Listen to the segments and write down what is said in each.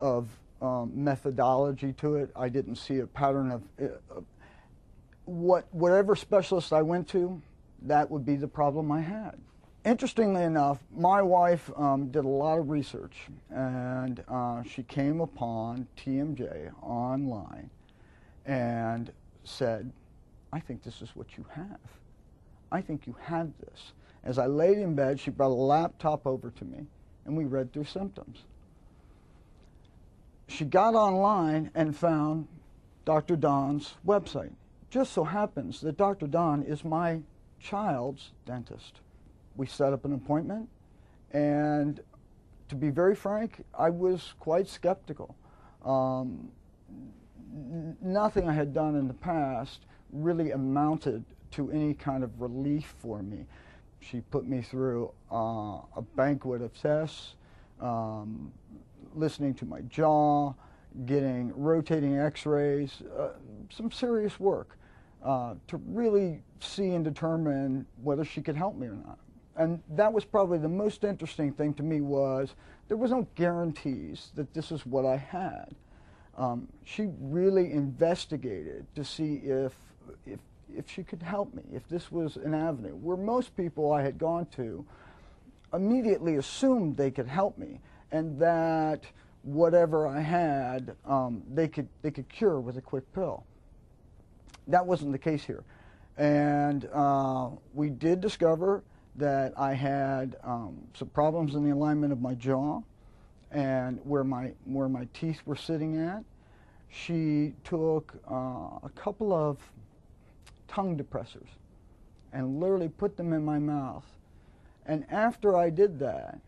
of methodology to it. I didn't see a pattern of whatever specialist I went to, that would be the problem I had. Interestingly enough, my wife did a lot of research, and she came upon TMJ online and said, I think this is what you have. I think you have this. As I laid in bed, she brought a laptop over to me, and we read through symptoms. She got online and found Dr. Don's website. Just so happens that Dr. Don is my child's dentist. We set up an appointment, and to be very frank, I was quite skeptical. Nothing I had done in the past really amounted to any kind of relief for me. She put me through a banquet of tests, listening to my jaw, getting rotating x-rays, some serious work to really see and determine whether she could help me or not. And that was probably the most interesting thing to me, was there was no guarantees that this is what I had. She really investigated to see if she could help me, if this was an avenue, where most people I had gone to immediately assumed they could help me, and that whatever I had, they could cure with a quick pill. That wasn't the case here. And we did discover that I had some problems in the alignment of my jaw and where my teeth were sitting at. She took a couple of tongue depressors and literally put them in my mouth. And after I did that,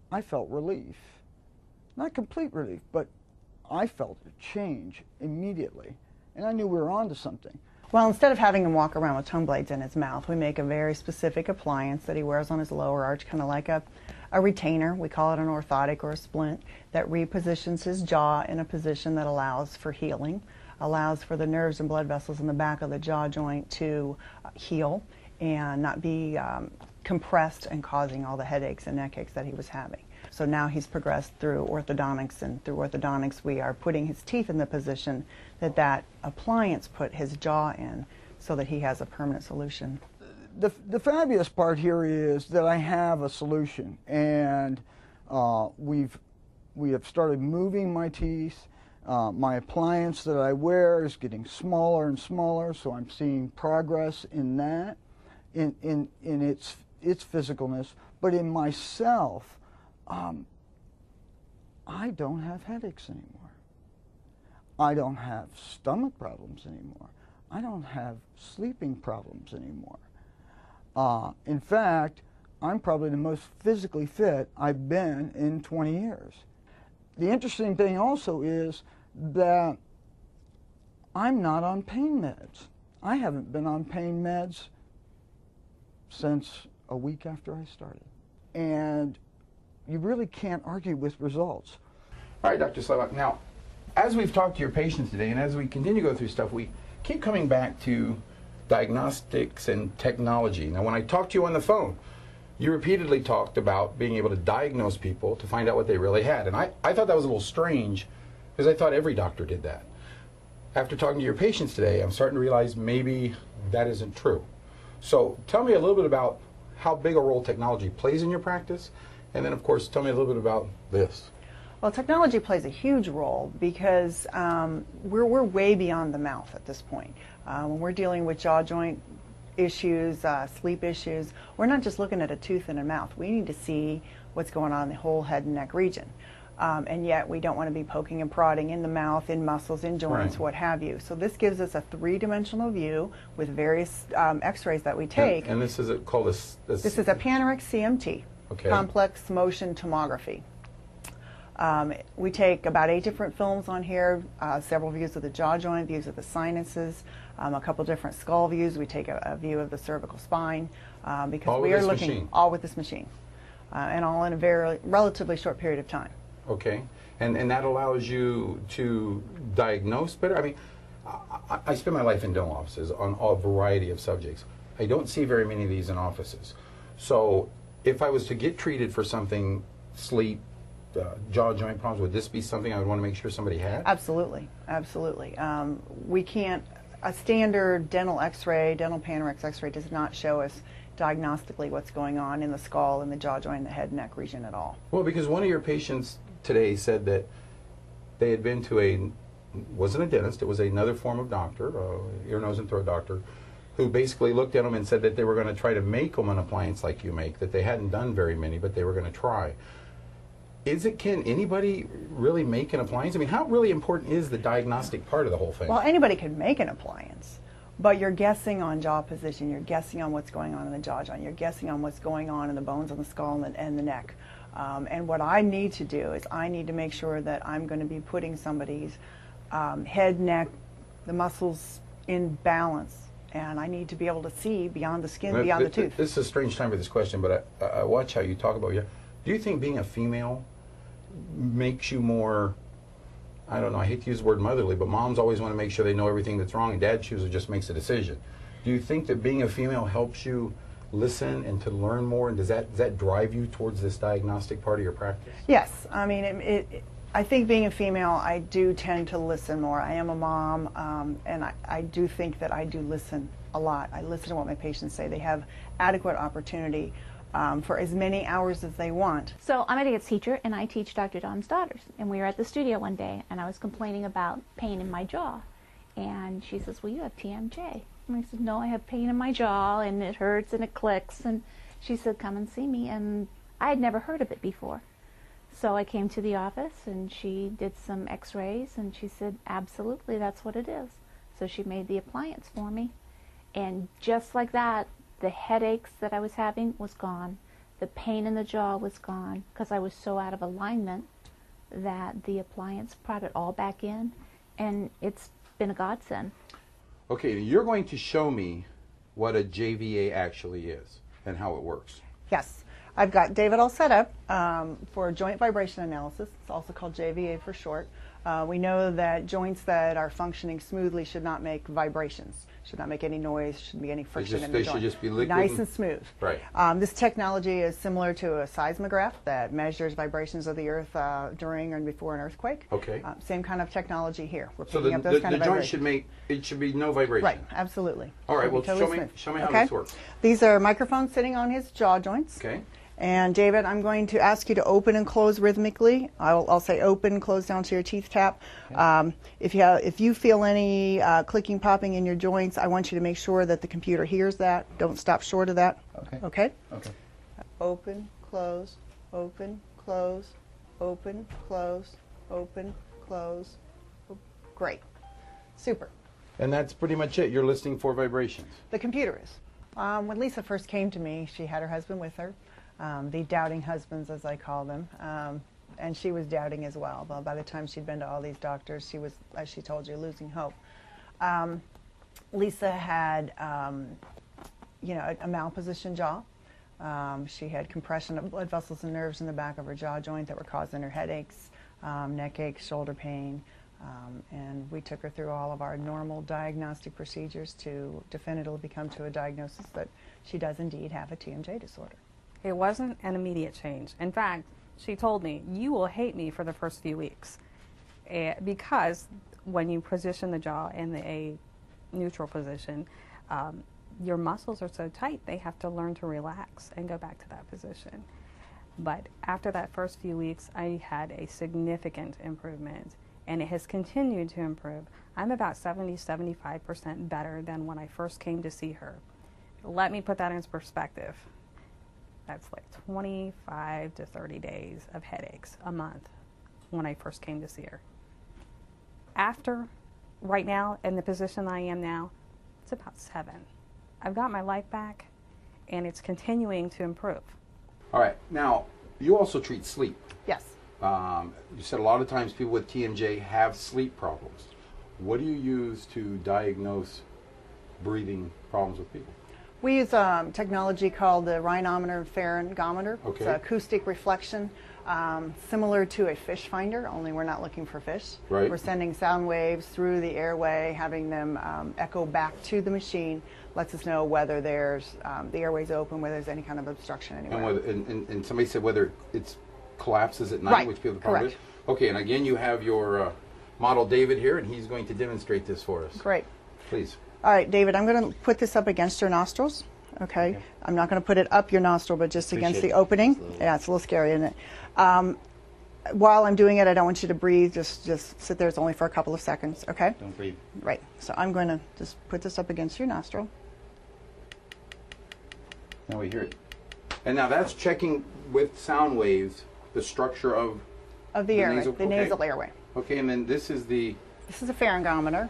I felt relief. Not complete relief, but I felt a change immediately. And I knew we were onto something. Well, instead of having him walk around with tongue blades in his mouth, we make a very specific appliance that he wears on his lower arch, kind of like a retainer. We call it an orthotic or a splint, that repositions his jaw in a position that allows for healing, allows for the nerves and blood vessels in the back of the jaw joint to heal and not be compressed and causing all the headaches and neck aches that he was having. So now he's progressed through orthodontics, and through orthodontics we are putting his teeth in the position that that appliance put his jaw in, so that he has a permanent solution. The fabulous part here is that I have a solution, and we have started moving my teeth. My appliance that I wear is getting smaller and smaller, so I'm seeing progress in that, in its physicalness. But in myself, I don't have headaches anymore. I don't have stomach problems anymore. I don't have sleeping problems anymore. In fact, I'm probably the most physically fit I've been in 20 years. The interesting thing also is that I'm not on pain meds. I haven't been on pain meds since a week after I started. And you really can't argue with results. All right, Dr. Slavak. Now, as we've talked to your patients today, and as we continue to go through stuff, we keep coming back to diagnostics and technology. Now, when I talked to you on the phone, you repeatedly talked about being able to diagnose people to find out what they really had. And I thought that was a little strange, because I thought every doctor did that. After talking to your patients today, I'm starting to realize maybe that isn't true. So tell me a little bit about how big a role technology plays in your practice, and then, of course, tell me a little bit about this. Well, technology plays a huge role, because we're way beyond the mouth at this point. When we're dealing with jaw joint issues, sleep issues, we're not just looking at a tooth and a mouth. We need to see what's going on in the whole head and neck region. And yet we don't want to be poking and prodding in the mouth, in muscles, in joints, right, what have you. So this gives us a three-dimensional view with various x-rays that we take. And this is called this is a Panoramic CMT, okay, complex motion tomography. We take about 8 different films on here, several views of the jaw joint, views of the sinuses, a couple different skull views. We take a view of the cervical spine, because all we are looking machine. All with this machine, and all in a very relatively short period of time. Okay, and that allows you to diagnose better. I mean, I spend my life in dental offices on a variety of subjects. I don't see very many of these in offices. So if I was to get treated for something, sleep, jaw joint problems, would this be something I would want to make sure somebody had? Absolutely, absolutely. We can't, a standard dental x-ray, dental panorex x-ray does not show us diagnostically what's going on in the skull and the jaw joint and the head and neck region at all. Well, because one of your patients today said that they had been to wasn't a dentist, it was another form of doctor, ear, nose, and throat doctor, who basically looked at them and said that they were going to try to make them an appliance like you make, that they hadn't done very many, but they were going to try. Can anybody really make an appliance? I mean, how really important is the diagnostic part of the whole thing? Well, anybody can make an appliance, but you're guessing on jaw position, you're guessing on what's going on in the jaw joint, you're guessing on what's going on in the bones on the skull and the neck. And what I need to do is I need to make sure that I'm going to be putting somebody's head, neck, the muscles in balance. And I need to be able to see beyond the skin, beyond the tooth. This is a strange time for this question, but I watch how you talk about you. Do you think being a female makes you more, I don't know, I hate to use the word motherly, but moms always want to make sure they know everything that's wrong, and dad chooses just makes a decision. Do you think that being a female helps you listen and to learn more, and does that drive you towards this diagnostic part of your practice? Yes. I mean, I think being a female, I do tend to listen more. I am a mom, and I do think that I do listen a lot. I listen to what my patients say. They have adequate opportunity for as many hours as they want. So I'm a dance teacher, and I teach Dr. Dom's daughters. And we were at the studio one day, and I was complaining about pain in my jaw. And she says, well, you have TMJ. And I said, no, I have pain in my jaw, and it hurts, and it clicks. And she said, come and see me. And I had never heard of it before. So I came to the office, and she did some x-rays, and she said, absolutely, that's what it is. So she made the appliance for me. And just like that, the headaches that I was having was gone. The pain in the jaw was gone because I was so out of alignment that the appliance brought it all back in, and it's been a godsend. Okay, you're going to show me what a JVA actually is and how it works. Yes. I've got David all set up for joint vibration analysis. It's also called JVA for short. We know that joints that are functioning smoothly should not make vibrations, should not make any noise, shouldn't be any friction in the joint. They should just be liquid. Nice and smooth. Right. This technology is similar to a seismograph that measures vibrations of the earth during and before an earthquake. Okay. Same kind of technology here. We're So picking up those kind of joint vibrations. should be no vibration. Right, absolutely. All right, well, Totally show me how okay. this works. These are microphones sitting on his jaw joints. Okay. And David, I'm going to ask you to open and close rhythmically. I'll say open, close down to your teeth tap. Okay. If you feel any clicking, popping in your joints, I want you to make sure that the computer hears that. Don't stop short of that. Okay. Okay? Okay. Open, close, open, close, open, close, open, close. Great. Super. And that's pretty much it. You're listening for vibrations. The computer is. When Lisa first came to me, she had her husband with her. The doubting husbands, as I call them, and she was doubting as well. But by the time she'd been to all these doctors, she was, as she told you, losing hope. Lisa had, a malpositioned jaw. She had compression of blood vessels and nerves in the back of her jaw joint that were causing her headaches, neck aches, shoulder pain, and we took her through all of our normal diagnostic procedures to definitively come to a diagnosis that she does indeed have a TMJ disorder. It wasn't an immediate change. In fact, she told me, you will hate me for the first few weeks. Because when you position the jaw in a neutral position, your muscles are so tight, they have to learn to relax and go back to that position. But after that first few weeks, I had a significant improvement, and it has continued to improve. I'm about 70–75% better than when I first came to see her. Let me put that into perspective. That's like 25 to 30 days of headaches a month when I first came to see her. After, right now, in the position I am now, it's about 7. I've got my life back, and it's continuing to improve. All right. Now, you also treat sleep. Yes. You said a lot of times people with TMJ have sleep problems. What do you use to diagnose breathing problems with people? We use technology called the rhinometer pharyngometer. Okay. It's acoustic reflection, similar to a fish finder, only we're not looking for fish. Right. We're sending sound waves through the airway, having them echo back to the machine, lets us know whether there's the airway's open, whether there's any kind of obstruction anywhere. And somebody said whether it's collapses at night, Right, which people probably. correct. Okay, and again, you have your model David here, and he's going to demonstrate this for us. Great. Please. All right, David, I'm going to put this up against your nostrils. Okay. I'm not going to put it up your nostril, but just against the opening. Yeah, it's a little scary, isn't it? While I'm doing it, I don't want you to breathe. Just sit there. It's only for a couple of seconds. Okay. Don't breathe. Right. So I'm going to just put this up against your nostril. Now we hear it. And now that's checking with sound waves the structure of Of the airway, nasal, the nasal airway. Okay, and then this is the This is a pharyngometer.